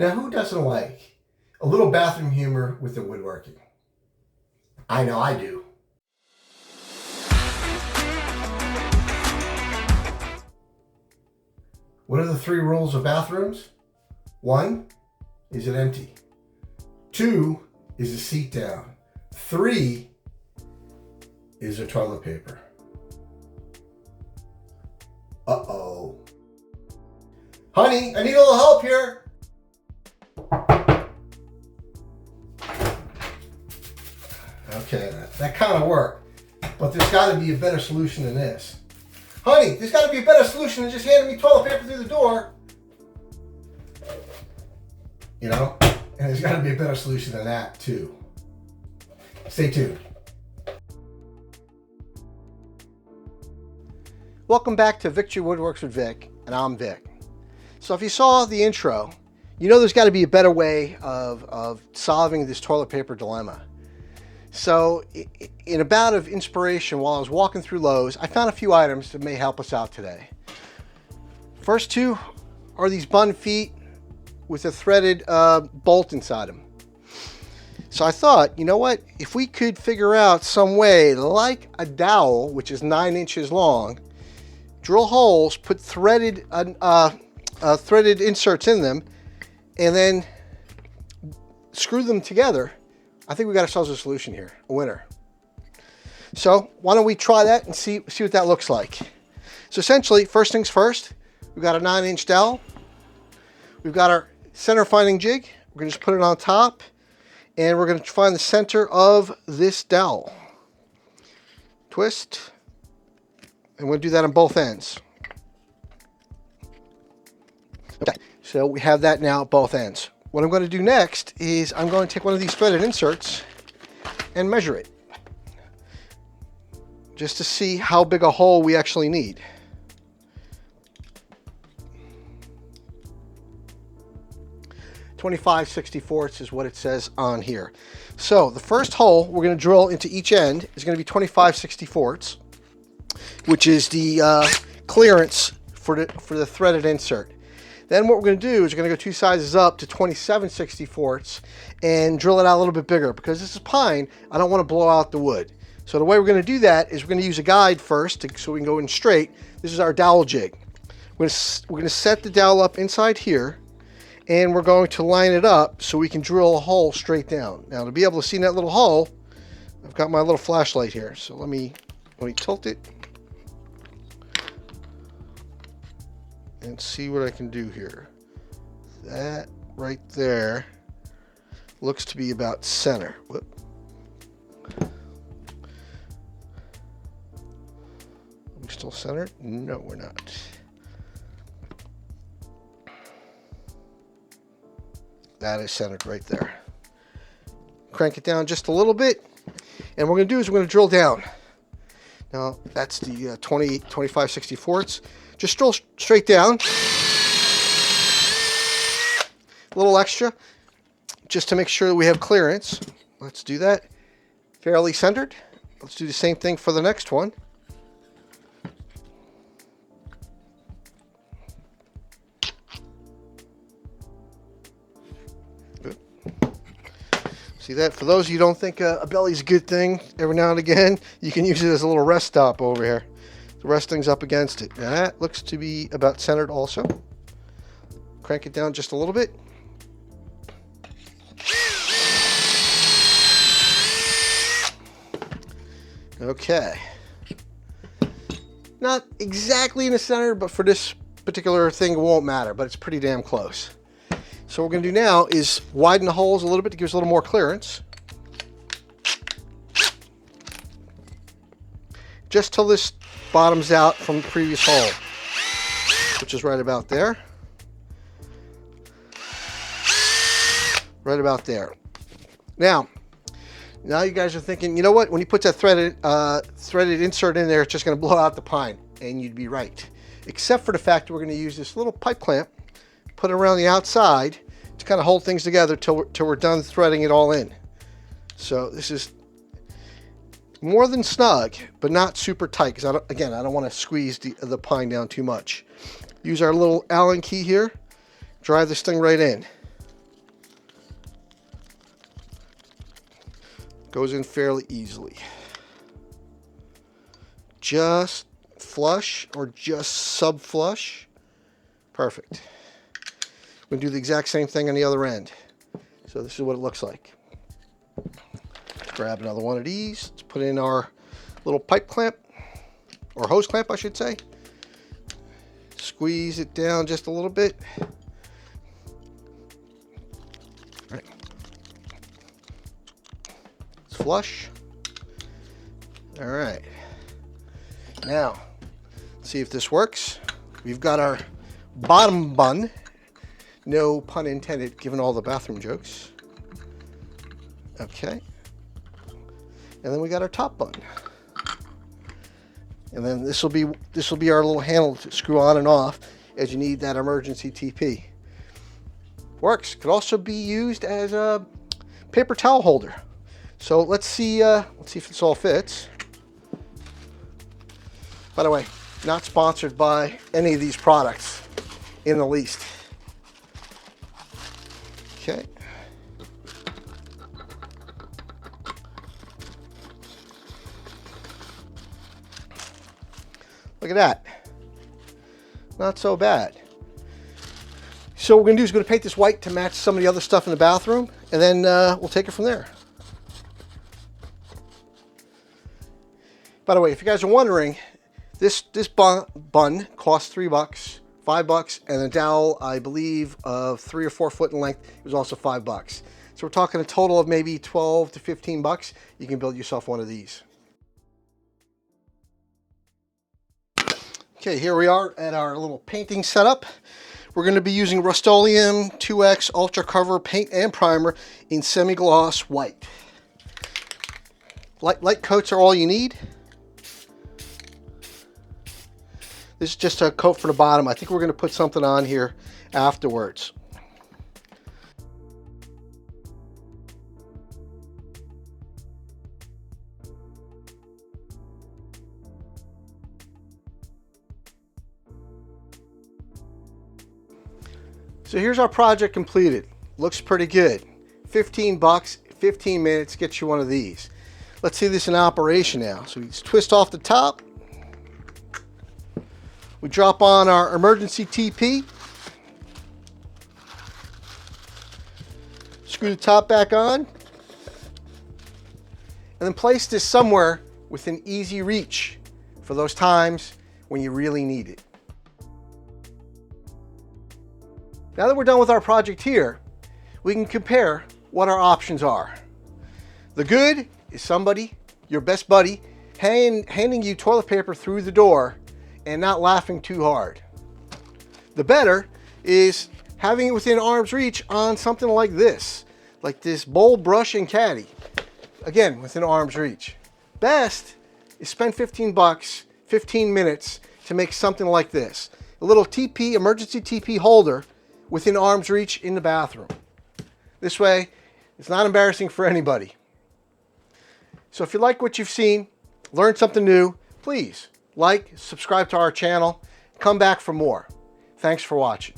Now, who doesn't like a little bathroom humor with the woodworking? I know I do. What are the 3 rules of bathrooms? 1, is it empty? 2, is the seat down? 3, is there toilet paper? Uh-oh. Honey, I need a little help here. Okay, that kind of worked, but there's got to be a better solution than this. Honey, there's got to be a better solution than just handing me toilet paper through the door. You know? And there's got to be a better solution than that, too. Stay tuned. Welcome back to Victory Woodworks with Vic, and I'm Vic. So if you saw the intro, you know there's got to be a better way of solving this toilet paper dilemma. So in a bout of inspiration while I was walking through Lowe's, I found a few items that may help us out today. First 2 are these bun feet with a threaded bolt inside them. So I thought, you know what, if we could figure out some way, like a dowel, which is 9 inches long, drill holes, put threaded inserts in them, and then screw them together, I think we got ourselves a solution here, a winner. So why don't we try that and see what that looks like. So essentially, first things first, we've got a 9-inch dowel. We've got our center finding jig. We're gonna just put it on top, and we're gonna find the center of this dowel. Twist, and we'll do that on both ends. Okay, so we have that now at both ends. What I'm going to do next is I'm going to take one of these threaded inserts and measure it, just to see how big a hole we actually need. .25/64 is what it says on here. So the first hole we're going to drill into each end is going to be 25/64, which is the clearance for the threaded insert. Then what we're going to do is we're going to go 2 sizes up to 27/64 and drill it out a little bit bigger, because this is pine. I don't want to blow out the wood. So the way we're going to do that is we're going to use a guide first so we can go in straight. This is our dowel jig. We're going to set the dowel up inside here, and we're going to line it up so we can drill a hole straight down. Now, to be able to see that little hole, I've got my little flashlight here. So let me tilt it and see what I can do here. That right there looks to be about center. Whoop. Are we still centered? No, we're not. That is centered right there. Crank it down just a little bit, and what we're going to do is we're going to drill down. Now, that's the 25/64. Just drill straight down. A little extra, just to make sure that we have clearance. Let's do that. Fairly centered. Let's do the same thing for the next one. Good. See that? For those of you who don't think a belly's a good thing, every now and again, you can use it as a little rest stop over here. The resting's up against it. Now that looks to be about centered also. Crank it down just a little bit. Okay. Not exactly in the center, but for this particular thing, it won't matter, but it's pretty damn close. So what we're going to do now is widen the holes a little bit to give us a little more clearance. Just till this bottoms out from the previous hole, which is right about there. Right about there. Now you guys are thinking, you know what? When you put that threaded insert in there, it's just going to blow out the pine, and you'd be right. Except for the fact that we're going to use this little pipe clamp, put it around the outside to kind of hold things together till we're done threading it all in. So this is more than snug, but not super tight, because I don't want to squeeze the pine down too much. Use our little Allen key here, drive this thing right in. Goes in fairly easily. Just flush or just sub flush. Perfect. We're going to do the exact same thing on the other end. So this is what it looks like. Let's grab another one of these. Let's put in our little pipe clamp, or hose clamp I should say. Squeeze it down just a little bit. All right. Let's flush. All right. Now, let's see if this works. We've got our bottom bun. No pun intended, given all the bathroom jokes. Okay. And then we got our top bun. And then this will be our little handle to screw on and off as you need that emergency TP. Works. Could also be used as a paper towel holder. So let's see if this all fits. By the way, not sponsored by any of these products in the least. Okay. Look at that. Not so bad. So what we're going to do is going to paint this white to match some of the other stuff in the bathroom, and then we'll take it from there. By the way, if you guys are wondering, this bun costs $3, $5, and the dowel, I believe, of 3 or 4 foot in length was also $5. So we're talking a total of maybe 12 to 15 bucks. You can build yourself one of these. Okay, here we are at our little painting setup. We're going to be using Rust-Oleum 2X Ultra Cover paint and primer in semi-gloss white. Light coats are all you need. This is just a coat for the bottom. I think we're going to put something on here afterwards. So here's our project completed. Looks pretty good. 15 bucks, 15 minutes, gets you one of these. Let's see this in operation now. So we just twist off the top. We drop on our emergency TP. Screw the top back on. And then place this somewhere within easy reach for those times when you really need it. Now that we're done with our project here, we can compare what our options are. The good is somebody, your best buddy, handing you toilet paper through the door and not laughing too hard. The better is having it within arm's reach on something like this bowl, brush, and caddy. Again, within arm's reach. Best is spend 15 bucks, 15 minutes to make something like this. A little TP, emergency TP holder within arm's reach in the bathroom. This way, it's not embarrassing for anybody. So if you like what you've seen, learned something new, please like, subscribe to our channel, come back for more. Thanks for watching.